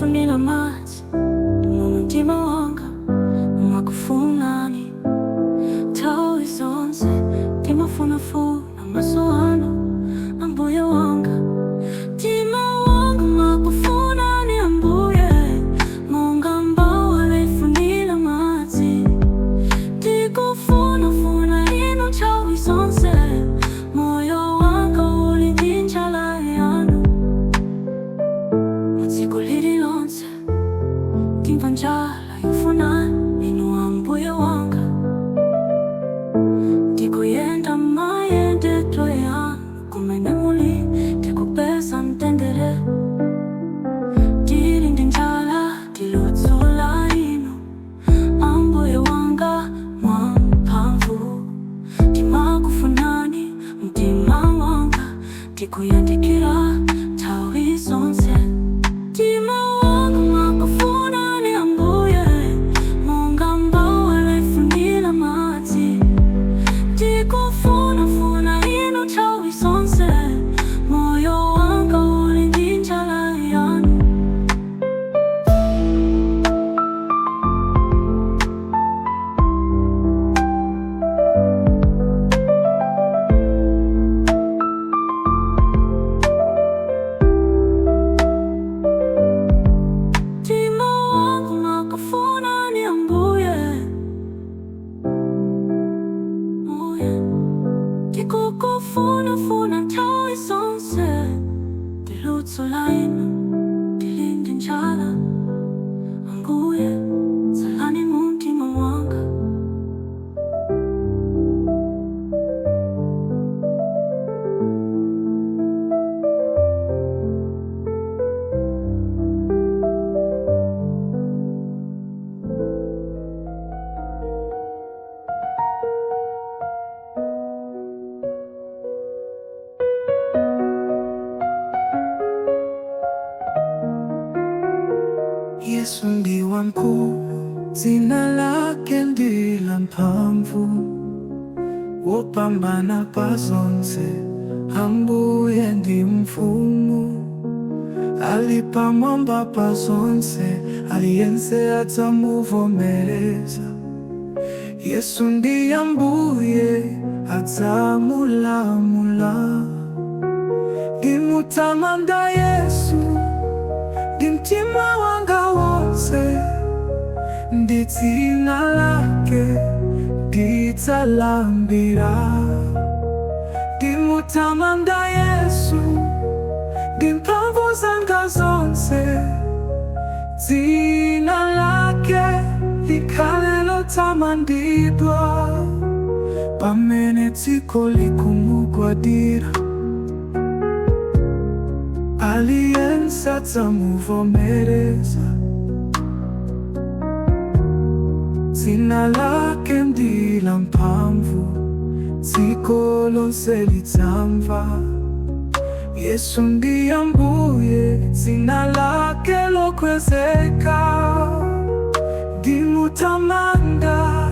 walifunila maji mumutima wanga mwakufunani tawi zonse timafunafuna masoano ambuye wanga tima wanga mwakufunani ambuye monga mbao walifunila maji tikufunafuna ino tawi zonse moyo wanga ulidinjala yanu masiku lililonse timva njala yofuna inu ambuye wanga tikuyenda mayendedwe yanu kumene muli tikupeza mtendere tili ndi njala tiludzula inu ambuye wanga mwamphamvu timakufunani mtima wanga tikuyandikira nthawi zonse mtima wanga mwakufunani ambuye monga mbao walifunila madzi tikufunafuna inu nthawi zonse moyo wanga uli ndi njala yanu mtima wanga mwakufunani ambuye tikukufunafuna nthawi zonse tiludzula inu tili ndi njala ambuye salani mu mtima wanga Yesu ndiwe mkuu, dzina lake ndila mphamvu, wopambana pa zonse, ambuye ndi mfumu. Ali pamwamba pa zonse, aliyense adzamuvomereza. Yesu ndi ambuye, adzamulamula. Ndimutamanda Yesu ndi mtima wanga wonse, ndi dzina lake ndidzalambira. Ndimutamanda Yesu ndi mphamvu zanga zonse, dzina lake likhale lotamandidwa. Pamene dziko likumugwadira, aliyense adzamuvomereza. Dzina lake ndila mphamvu, dziko lonse lidzamva. Yesu ndi ambuye, dzina lake lokwezeka. Ndimutamanda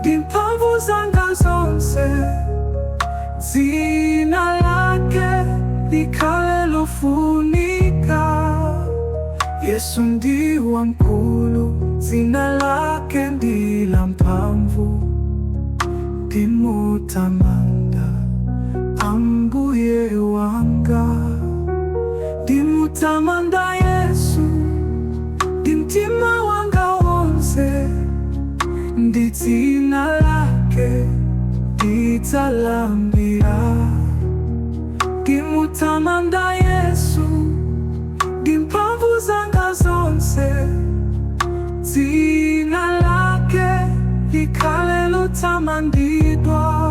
ndi mphamvu zanga zonse, dzina lake likhale lofunika. Yesu ndi wamkulu, dzina lake ndila mphamvu. Ndimutamanda ambuye wanga, ndimutamanda Yesu ndi mtima wanga wonse, ndi dzina lake ndidzalambira. Ndimutamanda Yesu ndi mphamvu zanga zonse, dzina lake likhale lotamandidwa.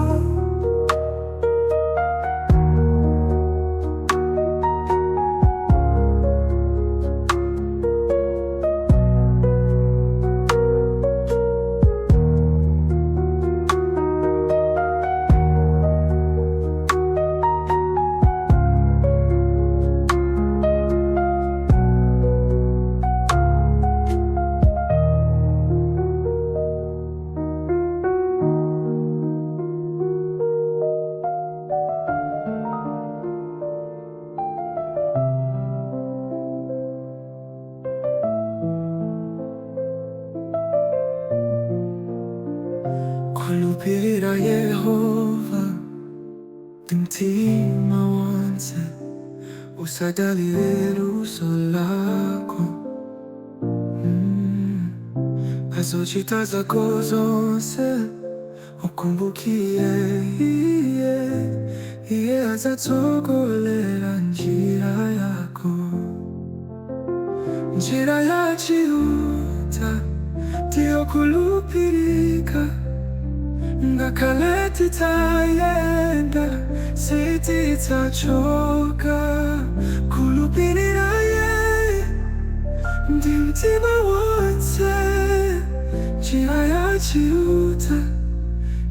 usadalire luso lako azochita zako zonse ukumbukie iye azatsogolera njira yako, njira ya chiuta ndiyo kulupilika ngakhale titayenda sitidzachoka kulupilira ye ndi mtima wonse, njira ya chiuta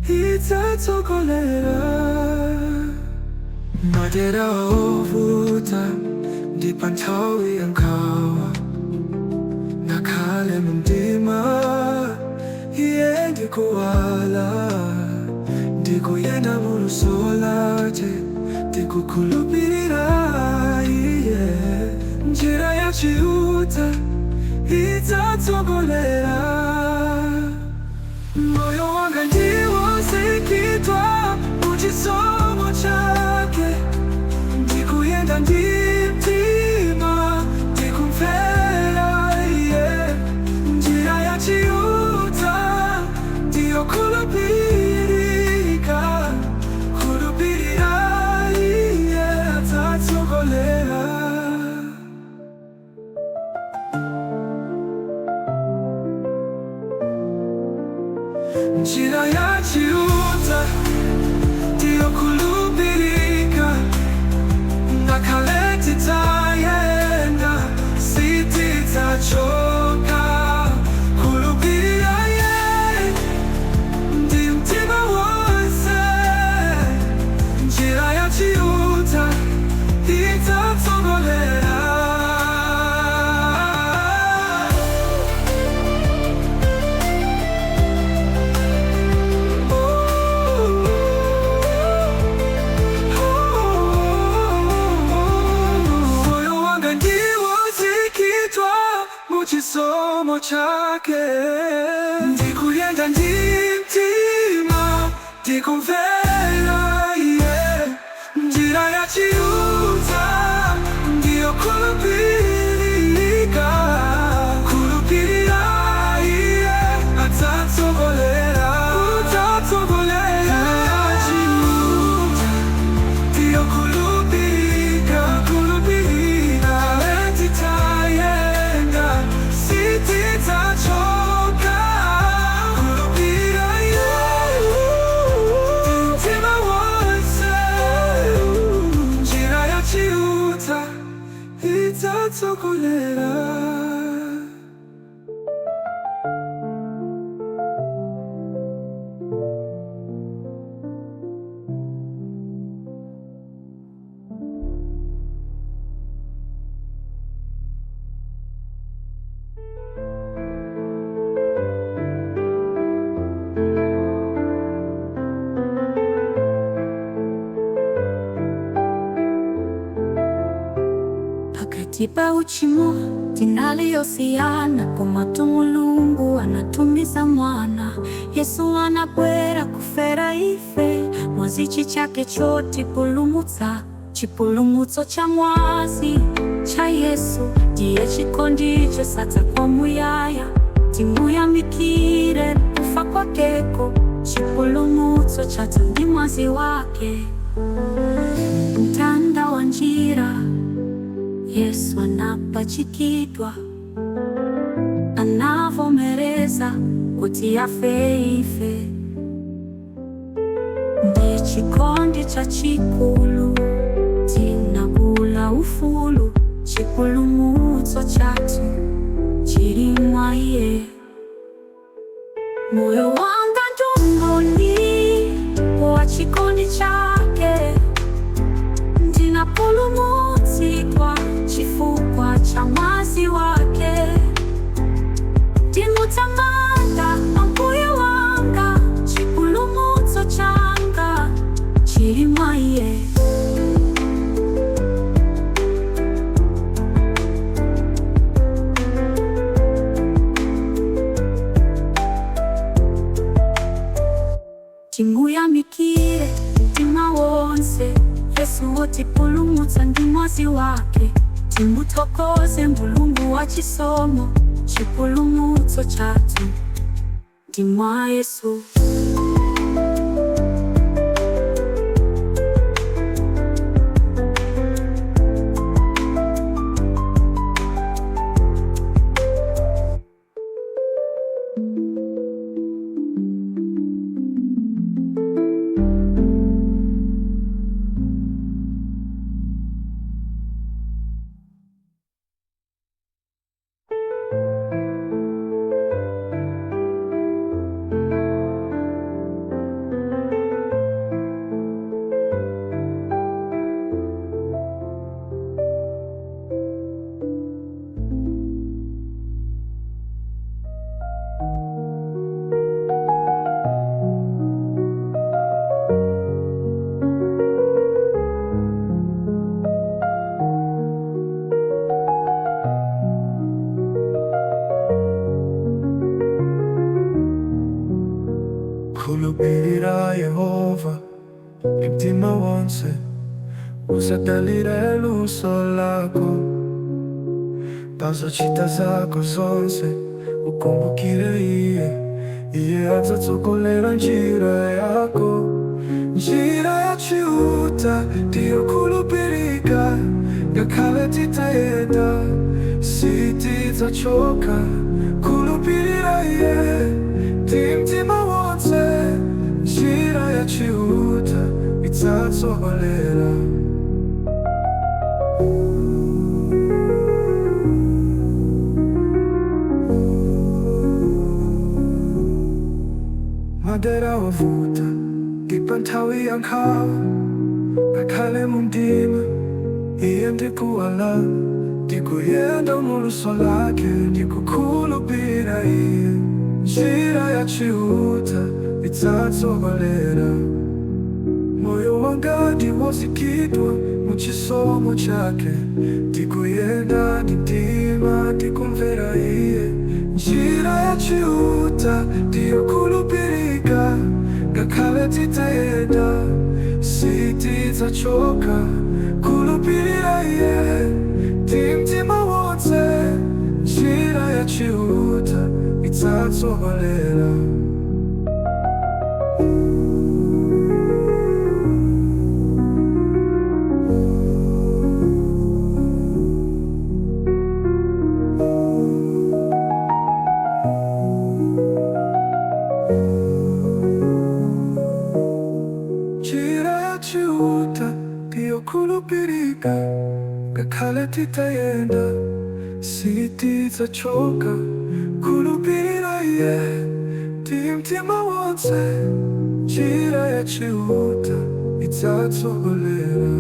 idzatsogolera. Madera ovuta ndi pa nthawi ya nkhawa ngakhale mu mdima iye ndikuwala, ndikuyenda mu luso lake ndikukhulupirira iye, njira ya chiuta idzatsogolera. Moyo wanga ndiwozikidwa mu chisomo chake, ndikuyenda ndi mtima ndikumvera iye, njira ya chiuta ndiyo kulupilika, kulupilira iye adzatsogolera. Njira ya chiuta ndiyo kulupilika ngakhale titayenda sitidzachoka kulupilira ye ndi mtima wonse, njira ya chiuta idzatsogolera. Chisomo chake ndikuyenda ndi mtima ndikumvera iye, njira ya chiuta ndiyo kulupilika, kulupilira iye adzatsogolera, adzatsogolera. Chiuta ndiyo kulupilika, kulupilira titayenda sitidzachoka kulupilira ye mtima wonse, njira ya chiuta idzatsogolera. Pakati pa uchimo tinaliyosiyana komatu Mulungu anatumiza mwana Yesu anabwera kufera ife mwazichi chake choti pulumutsa, chipulumutso cha mwazi cha Yesu ndiye chikondicho satsa kwa muyaya, timuyamikire kufa kwakeko, chipulumutso chathu ndi mwazi wake. Mtanda wa njira Yesu anapachikidwa, anavomereza kuti afe ife, ndi chikondi cha chikulu tinabula ufulu, chipulumutso chathu chili mwa iye. Moyo wanga ndumboni wa chikondi chake, ndinapulumutsidwa chifukwa cha mwazi wake, ndimutamanda Ambuye wanga, chipulumutso changa chili mwa iye. chiuta ndi mwazi wake, timuthokoze Mulungu wa chisomo, chipulumutso chathu ndi mwa Yesu. Khulupirira Yehova mtima wonse, usadalire luso lako, pazochita zako zonse ukumbukire Iye adzatsogolera njira yako. Njira ya chiuta ndiyo khulupirika, ngakhale titayenda sitidzachoka. Khulupirira Iye ndi mtima wonse, njira ya chiuta idzatsogolera. Madera wavuta ndipo nthawi ya nkhawa, ngakhale mu mdima Iye ndikuwala, ndikuyenda mu luso lake, ndikukhulupirira Iye. Njira ya chiuta idzatsogolera. Moyo wanga ndiwozikidwa mu chisomo chake, ndikuyenda ndi mtima ndikumvera Iye. Njira ya chiuta ndiyo khulupirika, ngakhale titayenda sitidzachoka. Khulupirira Iye ndi mtima wonse, njira ya chiuta idzatsogolera. Njira ya chiuta ndiyo khulupirika, ngakhale titayenda sitidzachoka. Khulupirira Iye ndi mtima wonse, njira ya chiuta idzatsogolera.